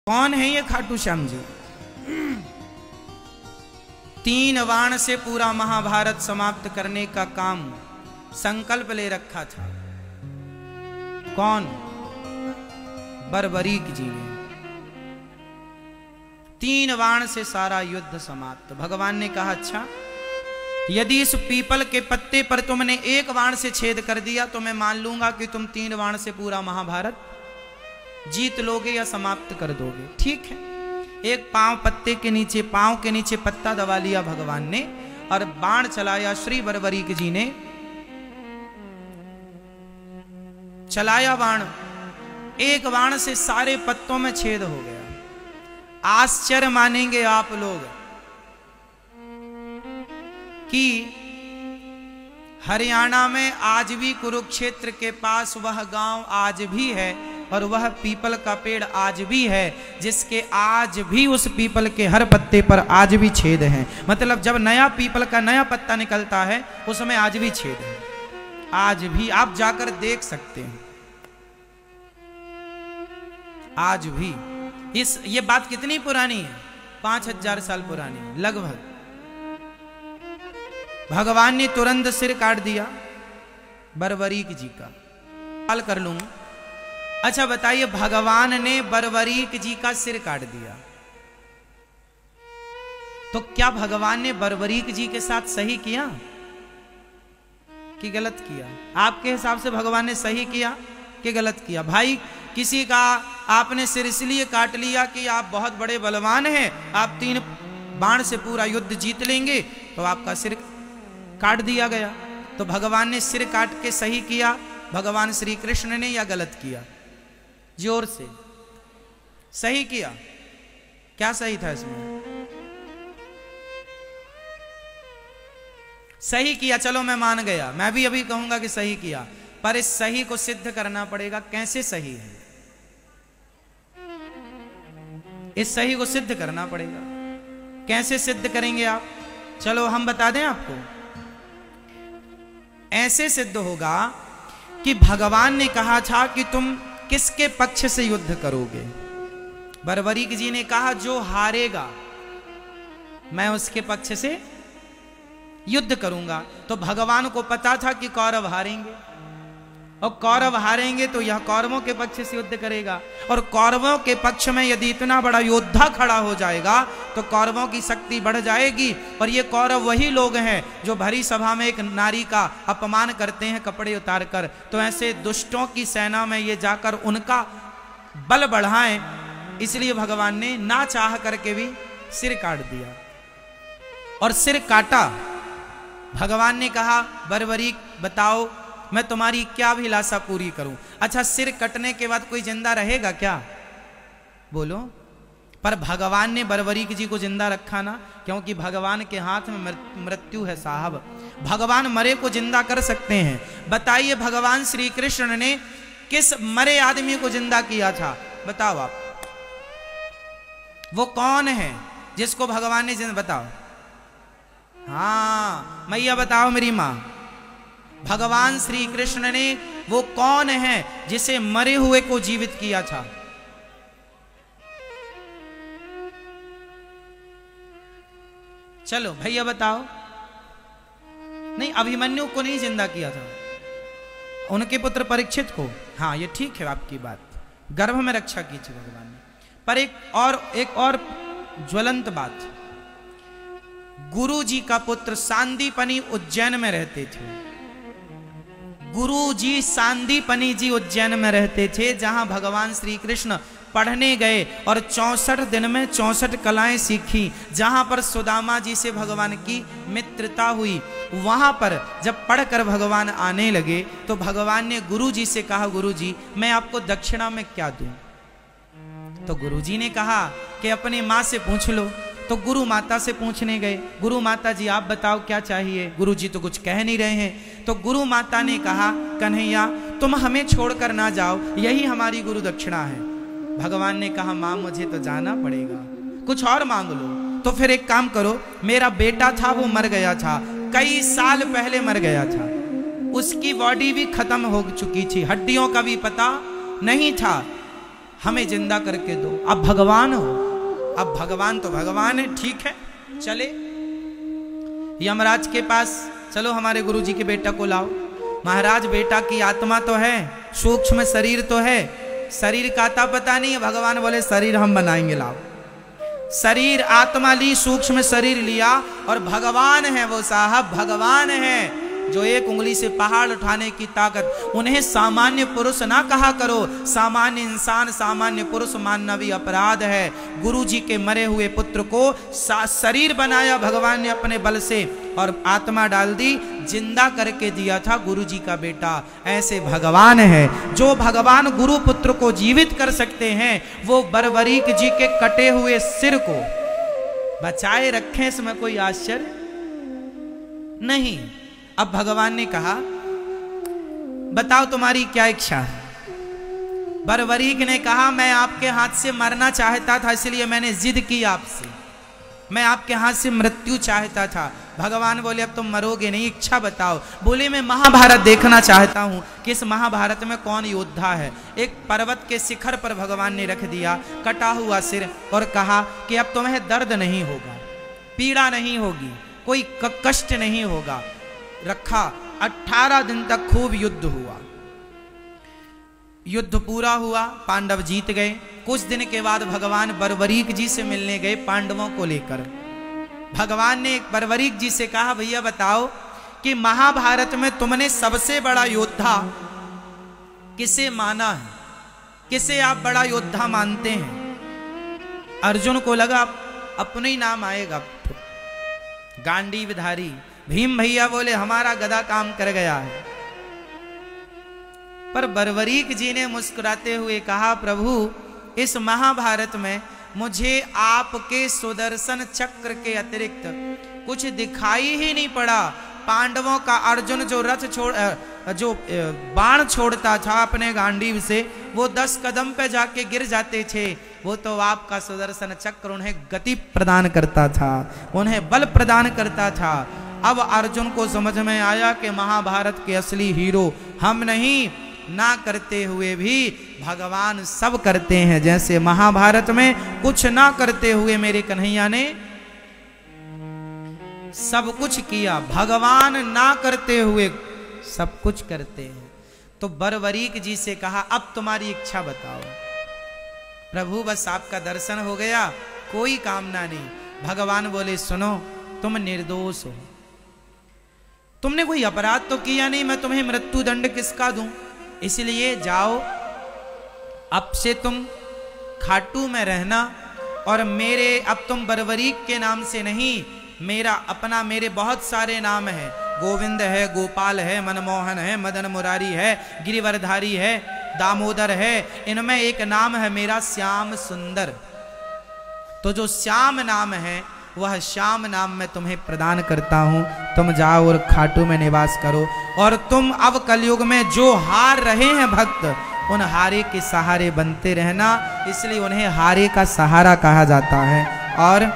कौन है ये खाटू श्याम जी? 3 बाण से पूरा महाभारत समाप्त करने का काम संकल्प ले रखा था। कौन? बर्बरीक जी ने 3 बाण से सारा युद्ध समाप्त। भगवान ने कहा, अच्छा यदि इस पीपल के पत्ते पर तुमने 1 बाण से छेद कर दिया तो मैं मान लूंगा कि तुम 3 बाण से पूरा महाभारत जीत लोगे या समाप्त कर दोगे। ठीक है। एक पांव के नीचे पत्ता दबा लिया भगवान ने और बाण चलाया। श्री बर्बरीक जी ने चलाया बाण, 1 बाण से सारे पत्तों में छेद हो गया। आश्चर्य मानेंगे आप लोग कि हरियाणा में आज भी कुरुक्षेत्र के पास वह गांव आज भी है और वह पीपल का पेड़ आज भी है, जिसके आज भी उस पीपल के हर पत्ते पर आज भी छेद हैं। मतलब जब नया पीपल का नया पत्ता निकलता है उसमें आज भी छेद है। आज भी आप जाकर देख सकते हैं। आज भी ये बात कितनी पुरानी है? 5000 साल पुरानी लगभग। भगवान ने तुरंत सिर काट दिया बर्बरीक जी का। सवाल कर लूं, अच्छा बताइए, भगवान ने बर्बरीक जी का सिर काट दिया तो क्या भगवान ने बर्बरीक जी के साथ सही किया कि गलत किया? आपके हिसाब से भगवान ने सही किया कि गलत किया? भाई किसी का आपने सिर इसलिए काट लिया कि आप बहुत बड़े बलवान हैं, आप 3 बाण से पूरा युद्ध जीत लेंगे, तो आपका सिर काट दिया गया। तो भगवान ने सिर काट के सही किया भगवान श्री कृष्ण ने या गलत किया? जोर से सही किया। क्या सही था इसमें? सही किया। चलो मैं मान गया, मैं भी अभी कहूंगा कि सही किया, पर इस सही को सिद्ध करना पड़ेगा। कैसे सही है? इस सही को सिद्ध करना पड़ेगा। कैसे सिद्ध करेंगे आप? चलो हम बता दें आपको। ऐसे सिद्ध होगा कि भगवान ने कहा था कि तुम किसके पक्ष से युद्ध करोगे? बर्बरीक जी ने कहा जो हारेगा मैं उसके पक्ष से युद्ध करूंगा। तो भगवान को पता था कि कौरव हारेंगे, और कौरव हारेंगे तो यह कौरवों के पक्ष से युद्ध करेगा, और कौरवों के पक्ष में यदि इतना बड़ा योद्धा खड़ा हो जाएगा तो कौरवों की शक्ति बढ़ जाएगी। और ये कौरव वही लोग हैं जो भरी सभा में एक नारी का अपमान करते हैं कपड़े उतार कर। तो ऐसे दुष्टों की सेना में ये जाकर उनका बल बढ़ाएं, इसलिए भगवान ने ना चाह करके भी सिर काट दिया। और सिर काटा, भगवान ने कहा बर्बरीक बताओ मैं तुम्हारी क्या अभिलाषा पूरी करूं? अच्छा सिर कटने के बाद कोई जिंदा रहेगा क्या? बोलो। पर भगवान ने बर्बरीक जी को जिंदा रखा ना, क्योंकि भगवान के हाथ में मृत्यु है साहब। भगवान मरे को जिंदा कर सकते हैं। बताइए भगवान श्री कृष्ण ने किस मरे आदमी को जिंदा किया था? बताओ आप, वो कौन है जिसको भगवान ने जिंदा? बताओ। हाँ मैया बताओ मेरी मां, भगवान श्री कृष्ण ने वो कौन है जिसे मरे हुए को जीवित किया था? चलो भैया बताओ। नहीं, अभिमन्यु को नहीं जिंदा किया था, उनके पुत्र परीक्षित को। हाँ ये ठीक है आपकी बात, गर्भ में रक्षा की थी भगवान ने। पर एक और ज्वलंत बात, गुरु जी का पुत्र सांदीपनी उज्जैन में रहते थे। गुरु जी सांदीपनी जी उज्जैन में रहते थे, जहां भगवान श्री कृष्ण पढ़ने गए और 64 दिन में 64 कलाएं सीखी। जहां पर सुदामा जी से भगवान की मित्रता हुई, वहां पर जब पढ़कर भगवान आने लगे तो भगवान ने गुरु जी से कहा, गुरु जी मैं आपको दक्षिणा में क्या दूं? तो गुरु जी ने कहा कि अपने माँ से पूछ लो। तो गुरु माता से पूछने गए, गुरु माता जी आप बताओ क्या चाहिए? गुरु जी तो कुछ कह नहीं रहे हैं। तो गुरु माता ने कहा, कन्हैया तुम हमें छोड़कर ना जाओ, यही हमारी गुरु दक्षिणा है। भगवान ने कहा, मां मुझे तो जाना पड़ेगा, कुछ और मांग लो। तो फिर एक काम करो, मेरा बेटा था वो मर गया था, कई साल पहले मर गया था, उसकी बॉडी भी खत्म हो चुकी थी, हड्डियों का भी पता नहीं था। हमें जिंदा करके दो। अब भगवान हो, अब भगवान तो भगवान है, ठीक है चले यमराज के पास, चलो हमारे गुरुजी के बेटा को लाओ। महाराज बेटा की आत्मा तो है, सूक्ष्म शरीर तो है, शरीर का आता पता नहीं है। भगवान बोले शरीर हम बनाएंगे, लाओ। शरीर आत्मा ली, सूक्ष्म शरीर लिया, और भगवान है वो साहब, भगवान है जो एक उंगली से पहाड़ उठाने की ताकत। उन्हें सामान्य पुरुष ना कहा करो, सामान्य इंसान सामान्य पुरुष मानना भी अपराध है। गुरु जी के मरे हुए पुत्र को शरीर बनाया भगवान ने अपने बल से, और आत्मा डाल दी, जिंदा करके दिया था गुरु जी का बेटा। ऐसे भगवान है, जो भगवान गुरु पुत्र को जीवित कर सकते हैं, वो बरबरीक जी के कटे हुए सिर को बचाए रखें, इसमें कोई आश्चर्य नहीं। अब भगवान ने कहा बताओ तुम्हारी क्या इच्छा है। बरबरीक ने कहा मैं आपके हाथ से मरना चाहता था, इसलिए मैंने जिद की आपसे, मैं आपके हाथ से मृत्यु चाहता था। भगवान बोले अब तुम मरोगे नहीं, इच्छा बताओ। बोले मैं महाभारत देखना चाहता हूं कि इस महाभारत में कौन योद्धा है। एक पर्वत के शिखर पर भगवान ने रख दिया कटा हुआ सिर, और कहा कि अब तुम्हें दर्द नहीं होगा, पीड़ा नहीं होगी, कोई कष्ट नहीं होगा। रखा, 18 दिन तक खूब युद्ध हुआ। युद्ध पूरा हुआ, पांडव जीत गए। कुछ दिन के बाद भगवान बरबरीक जी से मिलने गए पांडवों को लेकर। भगवान ने बरबरीक जी से कहा भैया बताओ कि महाभारत में तुमने सबसे बड़ा योद्धा किसे माना है, किसे आप बड़ा योद्धा मानते हैं। अर्जुन को लगा अपने ही नाम आएगा, गांडीवधारी। भीम भैया बोले हमारा गदा काम कर गया है। पर बरबरीक जी ने मुस्कुराते हुए कहा प्रभु इस महाभारत में मुझे आपके सुदर्शन चक्र के अतिरिक्त कुछ दिखाई ही नहीं पड़ा। पांडवों का अर्जुन जो बाण छोड़ता था अपने गांडीव से, वो 10 कदम पे जाके गिर जाते थे। वो तो आपका सुदर्शन चक्र उन्हें गति प्रदान करता था, उन्हें बल प्रदान करता था। अब अर्जुन को समझ में आया कि महाभारत के असली हीरो हम नहीं, ना करते हुए भी भगवान सब करते हैं। जैसे महाभारत में कुछ ना करते हुए मेरे कन्हैया ने सब कुछ किया, भगवान ना करते हुए सब कुछ करते हैं। तो बरबरीक जी से कहा अब तुम्हारी इच्छा बताओ। प्रभु बस आपका दर्शन हो गया, कोई कामना नहीं। भगवान बोले सुनो तुम निर्दोष हो, तुमने कोई अपराध तो किया नहीं, मैं तुम्हें मृत्यु दंड किसका दूं। इसलिए जाओ अब से तुम खाटू में रहना, और मेरे अब तुम बरबरीक के नाम से नहीं, मेरा अपना मेरे बहुत सारे नाम है। गोविंद है, गोपाल है, मनमोहन है, मदन मुरारी है, गिरिवरधारी है, दामोदर है। इनमें एक नाम है मेरा श्याम सुंदर। तो जो श्याम नाम है वह श्याम नाम मैं तुम्हें प्रदान करता हूं। तुम जाओ और खाटू में निवास करो, और तुम अब कलयुग में जो हार रहे हैं भक्त, उन हारे के सहारे बनते रहना। इसलिए उन्हें हारे का सहारा कहा जाता है। और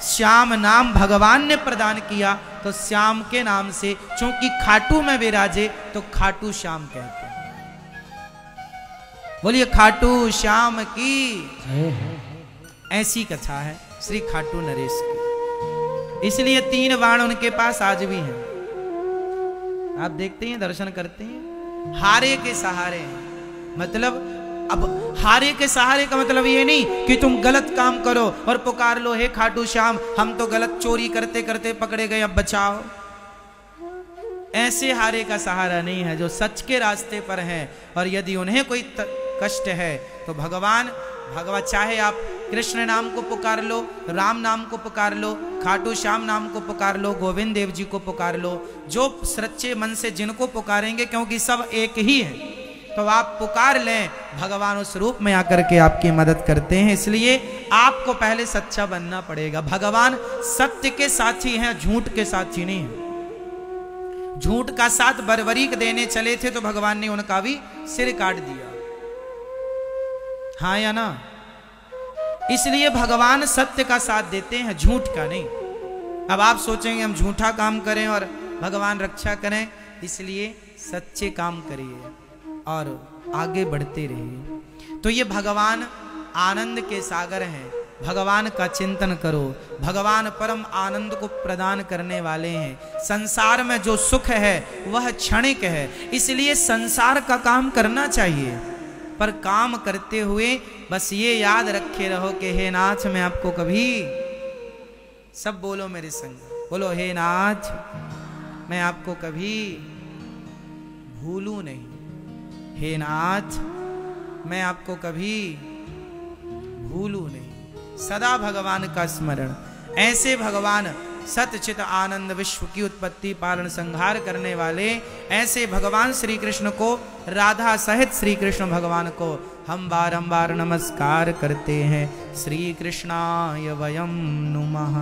श्याम नाम भगवान ने प्रदान किया, तो श्याम के नाम से चूंकि खाटू में विराजे तो खाटू श्याम कहते हैं। बोलिए खाटू श्याम की। ऐसी कथा है श्री खाटू नरेश की। इसलिए 3 बाण उनके पास आज भी हैं। आप देखते हैं, दर्शन करते हैं, हारे के सहारे हैं। मतलब अब हारे के सहारे का मतलब ये नहीं कि तुम गलत काम करो और पुकार लो हे खाटू श्याम हम तो गलत चोरी करते करते पकड़े गए अब बचाओ। ऐसे हारे का सहारा नहीं है, जो सच के रास्ते पर हैं। और यदि उन्हें कोई कष्ट है तो भगवान चाहे आप कृष्ण नाम को पुकार लो, राम नाम को पुकार लो, खाटू श्याम नाम को पुकार लो, गोविंद देव जी को पुकार लो, जो सच्चे मन से जिनको पुकारेंगे, क्योंकि सब एक ही है, तो आप पुकार लें, भगवान उस रूप में आकर के आपकी मदद करते हैं। इसलिए आपको पहले सच्चा बनना पड़ेगा। भगवान सत्य के साथी हैं, झूठ के साथी नहीं है। झूठ का साथ बरबरीक देने चले थे तो भगवान ने उनका भी सिर काट दिया, हाँ या ना। इसलिए भगवान सत्य का साथ देते हैं, झूठ का नहीं। अब आप सोचेंगे हम झूठा काम करें और भगवान रक्षा करें, इसलिए सच्चे काम करिए और आगे बढ़ते रहिए। तो ये भगवान आनंद के सागर हैं, भगवान का चिंतन करो। भगवान परम आनंद को प्रदान करने वाले हैं। संसार में जो सुख है वह क्षणिक है, इसलिए संसार का काम करना चाहिए, पर काम करते हुए बस ये याद रखे रहो कि हे नाथ मैं आपको कभी, सब बोलो मेरे संग, बोलो हे नाथ मैं आपको कभी भूलूं नहीं, हे नाथ मैं आपको कभी भूलूं नहीं। सदा भगवान का स्मरण। ऐसे भगवान सतचित आनंद विश्व की उत्पत्ति पालन संहार करने वाले ऐसे भगवान श्री कृष्ण को, राधा सहित श्री कृष्ण भगवान को हम बारंबार नमस्कार करते हैं। श्री कृष्णाय वयं नुमः।